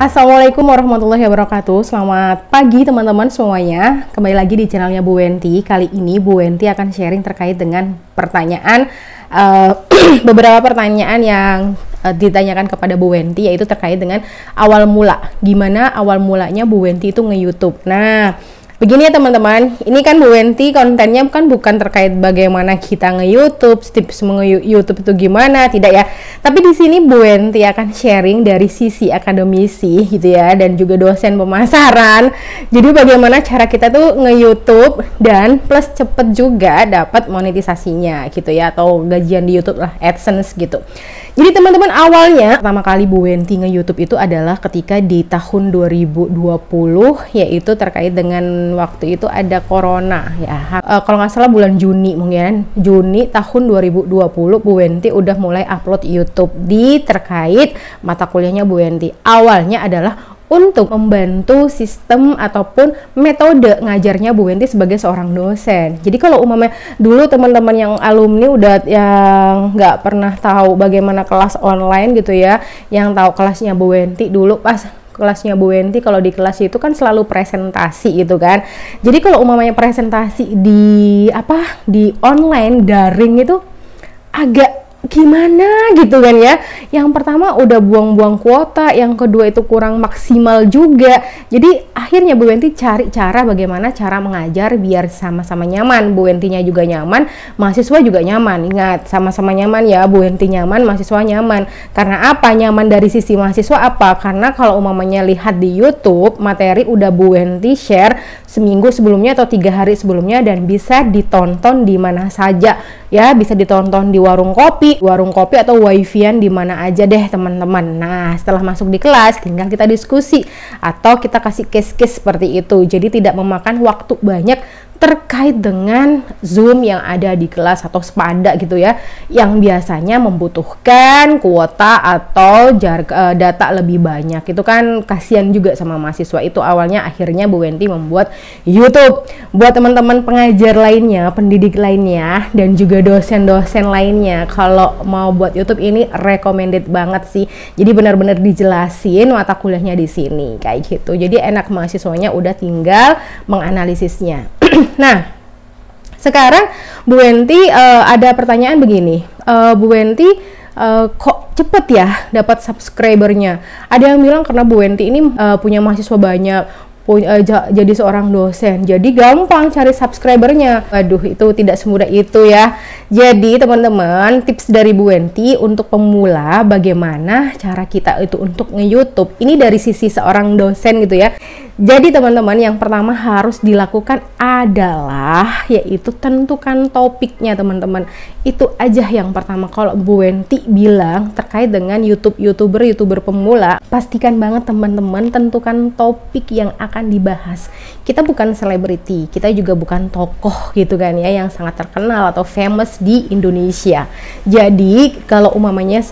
Assalamualaikum warahmatullahi wabarakatuh. Selamat pagi teman-teman semuanya. Kembali lagi di channelnya Bu Wenti. Kali ini Bu Wenti akan sharing terkait dengan pertanyaan beberapa pertanyaan yang ditanyakan kepada Bu Wenti, yaitu terkait dengan awal mula. Gimana awal mulanya Bu Wenti itu nge-YouTube. Nah, begini ya teman-teman, ini kan Bu Wenti kontennya kan bukan terkait bagaimana kita nge-YouTube, tips nge-YouTube itu gimana, tidak ya. Tapi di sini Bu Wenti akan sharing dari sisi akademisi gitu ya, dan juga dosen pemasaran. Jadi bagaimana cara kita tuh nge-YouTube dan plus cepet juga dapat monetisasinya gitu ya, atau gajian di YouTube lah, AdSense gitu. Jadi teman-teman, awalnya pertama kali Bu Wenti nge-YouTube itu adalah ketika di tahun 2020, yaitu terkait dengan waktu itu ada corona ya. Kalau nggak salah bulan Juni, mungkin Juni tahun 2020 Bu Wenti udah mulai upload YouTube di terkait mata kuliahnya Bu Wenti. Awalnya adalah untuk membantu sistem ataupun metode ngajarnya Bu Wenti sebagai seorang dosen. Jadi kalau umumnya dulu teman-teman yang alumni udah yang nggak pernah tahu bagaimana kelas online gitu ya, yang tahu kelasnya Bu Wenti dulu pas kelasnya Bu Wenti, kalau di kelas itu kan selalu presentasi gitu kan. Jadi kalau umumnya presentasi di online daring itu agak gimana gitu kan ya. Yang pertama udah buang-buang kuota, yang kedua itu kurang maksimal juga. Jadi akhirnya Bu Wenti cari cara bagaimana cara mengajar biar sama-sama nyaman. Bu Wentinya juga nyaman, mahasiswa juga nyaman. Ingat, sama-sama nyaman ya, Bu Wenti nyaman, mahasiswa nyaman. Karena apa? Nyaman dari sisi mahasiswa apa? Karena kalau umpamanya lihat di YouTube, materi udah Bu Wenti share seminggu sebelumnya atau 3 hari sebelumnya, dan bisa ditonton di mana saja ya, bisa ditonton di warung kopi atau wifi-an di mana aja deh teman-teman. Nah, setelah masuk di kelas tinggal kita diskusi atau kita kasih case-case seperti itu. Jadi tidak memakan waktu banyak terkait dengan Zoom yang ada di kelas atau sepada gitu ya, yang biasanya membutuhkan kuota atau data lebih banyak. Itu kan kasihan juga sama mahasiswa. Itu awalnya akhirnya Bu Wenti membuat YouTube. Buat teman-teman pengajar lainnya, pendidik lainnya, dan juga dosen-dosen lainnya, kalau mau buat YouTube ini recommended banget sih. Jadi benar-benar dijelasin mata kuliahnya di sini kayak gitu. Jadi enak, mahasiswanya udah tinggal menganalisisnya. Nah, sekarang Bu Wenti ada pertanyaan begini, Bu Wenti kok cepet ya dapat subscribernya? Ada yang bilang karena Bu Wenti ini punya mahasiswa banyak, jadi seorang dosen, jadi gampang cari subscribernya. Aduh, itu tidak semudah itu ya. Jadi teman-teman, tips dari Bu Wenti untuk pemula, bagaimana cara kita itu untuk nge-YouTube ini dari sisi seorang dosen gitu ya. Jadi teman-teman, yang pertama harus dilakukan adalah yaitu tentukan topiknya teman-teman. Itu aja yang pertama. Kalau Bu Wenti bilang terkait dengan YouTuber pemula, pastikan banget teman-teman tentukan topik yang akan dibahas. Kita bukan selebriti, kita juga bukan tokoh gitu kan ya, yang sangat terkenal atau famous di Indonesia. Jadi kalau umamanya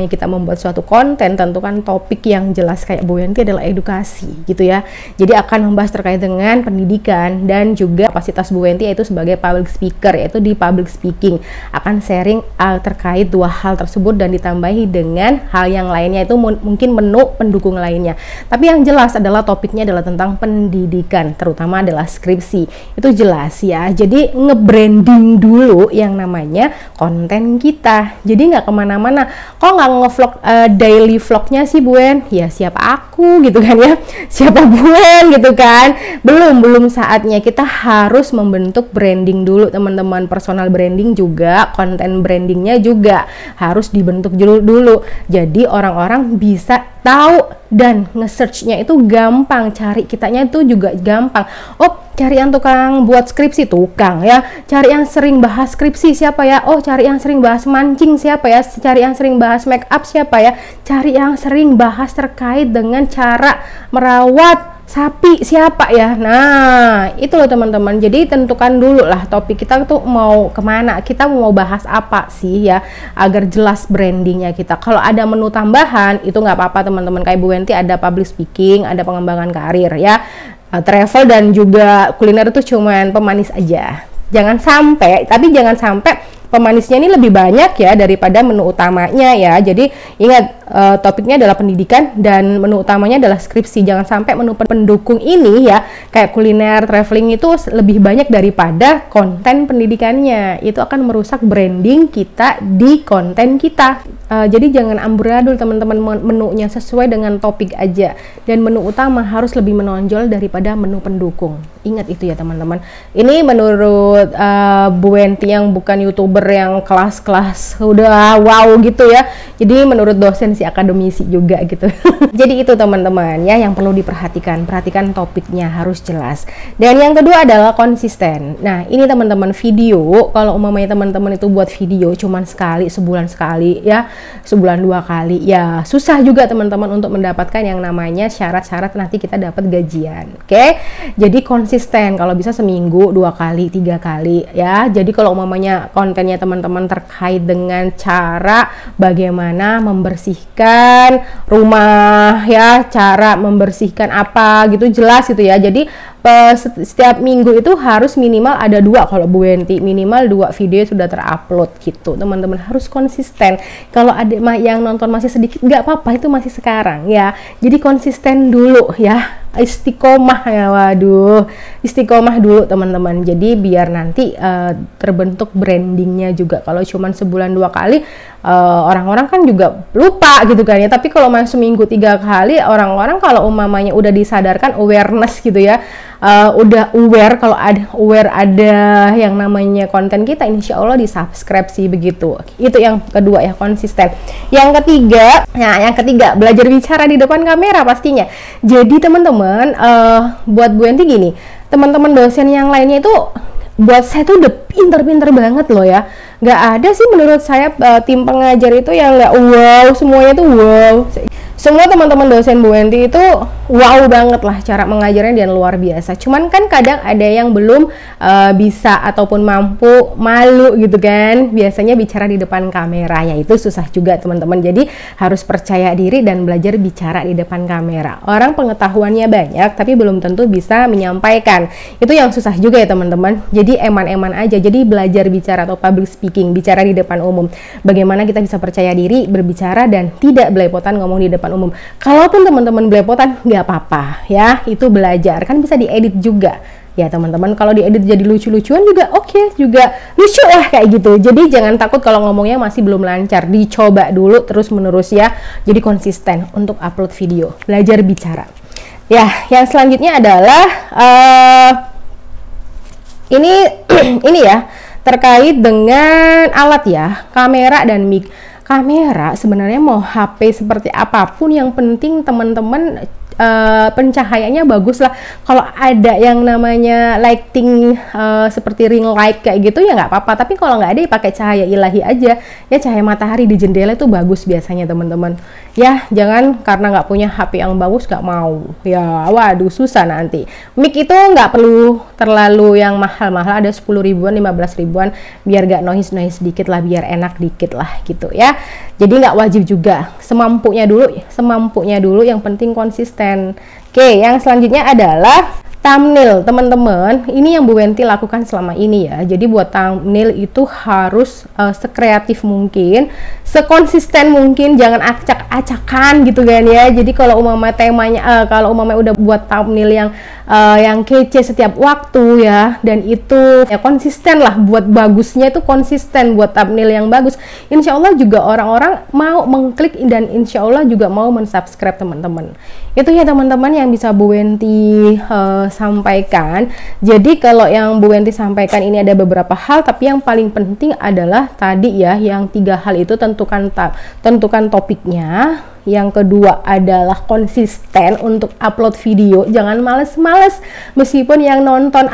kita membuat suatu konten, tentukan topik yang jelas. Kayak Bu Wenti adalah edukasi gitu ya. Jadi akan membahas terkait dengan pendidikan dan juga kapasitas Bu Wenti yaitu sebagai public speaker, yaitu di public speaking. Akan sharing terkait dua hal tersebut dan ditambahi dengan hal yang lainnya, itu mungkin menu pendukung lainnya. Tapi yang jelas adalah topiknya adalah tentang pendidikan, terutama adalah skripsi. Itu jelas ya. Jadi nge-branding dulu yang namanya konten kita. Jadi nggak kemana-mana. Kok nggak nge-vlog daily vlognya sih Bu Wen? Ya siapa aku gitu kan ya. Siapa Bu Wen gitu kan. Belum saatnya. Kita harus membentuk branding dulu teman-teman. Personal branding juga, konten brandingnya juga harus dibentuk dulu. Jadi orang-orang bisa tahu dan nge-search-nya itu gampang, cari kitanya itu juga gampang. Oh, cari yang tukang buat skripsi, tukang ya. Cari yang sering bahas skripsi siapa ya? Oh, cari yang sering bahas mancing siapa ya? Cari yang sering bahas make up siapa ya? Cari yang sering bahas terkait dengan cara merawat sapi siapa ya. Nah, itu loh teman-teman. Jadi tentukan dulu lah topik kita tuh mau kemana, kita mau bahas apa sih ya, agar jelas brandingnya kita. Kalau ada menu tambahan itu nggak apa-apa teman-teman. Kayak Bu Wenti ada public speaking, ada pengembangan karir ya, travel dan juga kuliner itu cuman pemanis aja. Jangan sampai pemanisnya ini lebih banyak ya daripada menu utamanya ya. Jadi ingat, topiknya adalah pendidikan dan menu utamanya adalah skripsi. Jangan sampai menu pendukung ini ya, kayak kuliner, traveling itu lebih banyak daripada konten pendidikannya. Itu akan merusak branding kita di konten kita. Jadi jangan amburadul teman-teman, menunya sesuai dengan topik aja. Dan menu utama harus lebih menonjol daripada menu pendukung. Ingat itu ya teman-teman. Ini menurut Bu Wenti yang bukan YouTuber yang kelas-kelas udah wow gitu ya. Jadi menurut dosen si akademisi juga gitu. Jadi itu teman-teman ya yang perlu diperhatikan. Perhatikan topiknya harus jelas. Dan yang kedua adalah konsisten. Nah, ini teman-teman, video kalau umpamanya teman-teman itu buat video cuman sekali, sebulan sekali ya, sebulan 2 kali ya, susah juga teman-teman untuk mendapatkan yang namanya syarat-syarat nanti kita dapat gajian. Oke? Jadi konsisten, kalau bisa seminggu 2 kali, 3 kali ya. Jadi kalau umpamanya kontennya teman-teman terkait dengan cara bagaimana membersihkan rumah ya, cara membersihkan apa gitu, jelas gitu ya. Jadi setiap minggu itu harus minimal ada 2, kalau Bu Wenti minimal 2 video sudah terupload gitu teman-teman, harus konsisten. Kalau ada yang nonton masih sedikit nggak apa-apa, itu masih sekarang ya, jadi konsisten dulu ya, istiqomah ya, waduh, istiqomah dulu teman-teman. Jadi biar nanti terbentuk brandingnya juga. Kalau cuman sebulan 2 kali orang-orang kan juga lupa gitu kan ya, tapi kalau main seminggu 3 kali, orang-orang kalau umpamanya udah disadarkan, awareness gitu ya, udah aware, kalau ada yang namanya konten kita, insya Allah di subscribe sih begitu. Itu yang kedua ya, konsisten. Yang ketiga belajar bicara di depan kamera pastinya. Jadi teman-teman, buat Bu Wenti gini, teman-teman dosen yang lainnya itu buat saya tuh udah pinter-pinter banget loh ya. Nggak ada sih menurut saya tim pengajar itu yang nggak wow, semuanya tuh wow. Semua teman-teman dosen Bu Wenti itu wow banget lah cara mengajarnya, dan luar biasa. Cuman kan kadang ada yang belum bisa ataupun mampu, malu gitu kan. Biasanya bicara di depan kamera, ya itu susah juga teman-teman. Jadi harus percaya diri dan belajar bicara di depan kamera. Orang pengetahuannya banyak tapi belum tentu bisa menyampaikan. Itu yang susah juga ya teman-teman. Jadi eman-eman aja. Jadi belajar bicara atau public speaking, bicara di depan umum. Bagaimana kita bisa percaya diri berbicara dan tidak belepotan ngomong di depan umum. Kalaupun teman-teman belepotan nggak apa-apa ya, itu belajar, kan bisa diedit juga ya teman-teman. Kalau diedit jadi lucu-lucuan juga oke, juga lucu lah kayak gitu. Jadi jangan takut kalau ngomongnya masih belum lancar, dicoba dulu terus menerus ya. Jadi konsisten untuk upload video, belajar bicara ya. Yang selanjutnya adalah ini ya, terkait dengan alat ya, kamera dan mic. Kamera sebenarnya mau HP seperti apapun, yang penting teman-teman pencahayaannya bagus lah. Kalau ada yang namanya lighting seperti ring light kayak gitu ya nggak apa-apa, tapi kalau nggak ada ya pakai cahaya ilahi aja ya, cahaya matahari di jendela itu bagus biasanya teman-teman ya. Jangan karena nggak punya HP yang bagus nggak mau ya, waduh susah nanti. Mic itu nggak perlu terlalu yang mahal-mahal, ada 10 ribuan, 15 ribuan, biar nggak noise dikit lah, biar enak dikit lah gitu ya. Jadi nggak wajib juga, semampunya dulu, yang penting konsisten. Oke, yang selanjutnya adalah thumbnail teman-teman. Ini yang Bu Wenti lakukan selama ini ya. Jadi buat thumbnail itu harus sekreatif mungkin, sekonsisten mungkin, jangan acak-acakan gitu kan ya. Jadi kalau umumnya temanya, kalau umumnya udah buat thumbnail yang kece setiap waktu ya, dan itu ya konsisten lah, buat bagusnya itu konsisten, buat thumbnail yang bagus, insya Allah juga orang-orang mau mengklik dan insya Allah juga mau mensubscribe teman-teman. Itu ya teman-teman yang bisa Bu Wenti sampaikan. Jadi kalau yang Bu Wenti sampaikan ini ada beberapa hal, tapi yang paling penting adalah tadi ya, yang 3 hal itu, tentukan topiknya. Yang kedua adalah konsisten untuk upload video, jangan males-males, meskipun yang nonton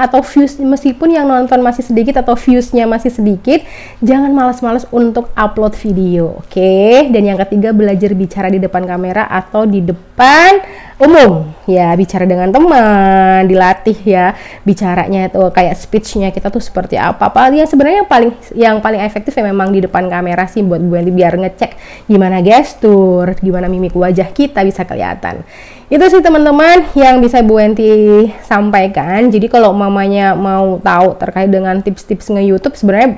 masih sedikit atau viewsnya masih sedikit, jangan males-males untuk upload video. Oke. Dan yang ketiga, belajar bicara di depan kamera atau di depan umum ya, bicara dengan teman, dilatih ya bicaranya itu, kayak speech-nya kita tuh seperti apa. Yang sebenarnya yang paling efektif ya memang di depan kamera sih buat Bu Enti, biar ngecek gimana gestur, gimana mimik wajah kita bisa kelihatan. Itu sih teman-teman yang bisa Bu Enti sampaikan. Jadi kalau mamanya mau tahu terkait dengan tips-tips nge-YouTube, sebenarnya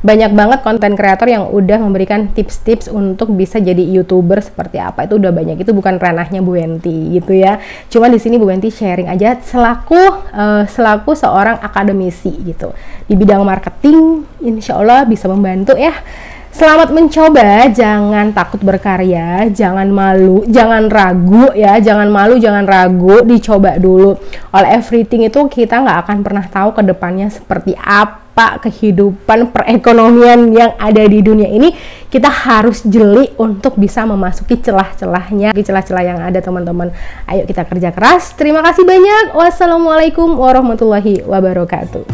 banyak banget konten kreator yang udah memberikan tips-tips untuk bisa jadi YouTuber seperti apa. Itu udah banyak, itu bukan ranahnya Bu Enti gitu ya. Cuma di sini Bu Enti sharing aja selaku seorang akademisi gitu. Di bidang marketing insya Allah bisa membantu ya. Selamat mencoba, jangan takut berkarya, jangan malu, jangan ragu ya, jangan malu, jangan ragu, dicoba dulu. All everything itu kita nggak akan pernah tahu ke depannya seperti apa kehidupan perekonomian yang ada di dunia ini. Kita harus jeli untuk bisa memasuki celah-celahnya, celah-celah yang ada teman-teman. Ayo kita kerja keras. Terima kasih banyak. Wassalamualaikum warahmatullahi wabarakatuh.